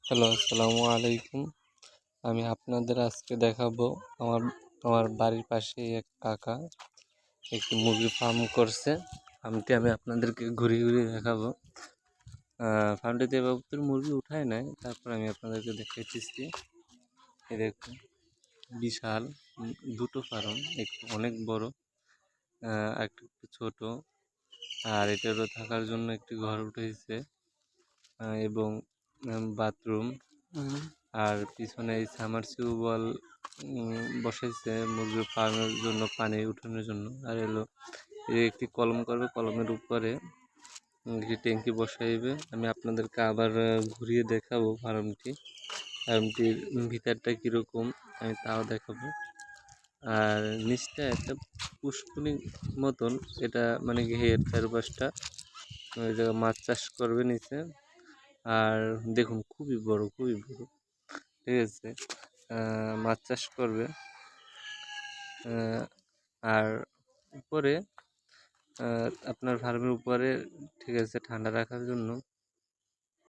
Hello, আসসালামু আলাইকুম। আমি আপনাদের আজকে দেখাবো আমার আমার বাড়ির পাশেই এক কাকা একটি মুরগির ফার্ম করছে। ফার্মটি আমি আপনাদেরকে ঘুরিয়ে ঘুরিয়ে দেখাবো। ফার্মটিতে এবার মুরগি উঠায় নাই, তারপর আমি আপনাদেরকে দেখাইতেছি। এই দেখুন, বিশাল দুটো ফার্ম, একটু অনেক বড়, একটু ছোট। আর এটারও থাকার জন্য একটি ঘর উঠেছে এবং বাথরুম। আর পিছনে এই সাবমার্সিবল বসাইছে মুরগির ফার্মের জন্য, পানি উঠানোর জন্য। আর এলো একটি কলম করবে, কলমের উপরে একটি ট্যাঙ্কি বসাইবে। আমি আপনাদেরকে আবার ঘুরিয়ে দেখাবো ফার্মটির ভিতরটা কীরকম, আমি তাও দেখাবো। আর নিচটা একটা পুষ্কুনি মতন, এটা মানে ঘের চারপাশটা, ওই জায়গায় মাছ চাষ করবে নিচে। আর দেখুন, খুবই বড়, ঠিক আছে। মাছ চাষ করবে। আর উপরে আপনার ফার্মের উপরে, ঠিক আছে, ঠান্ডা রাখার জন্য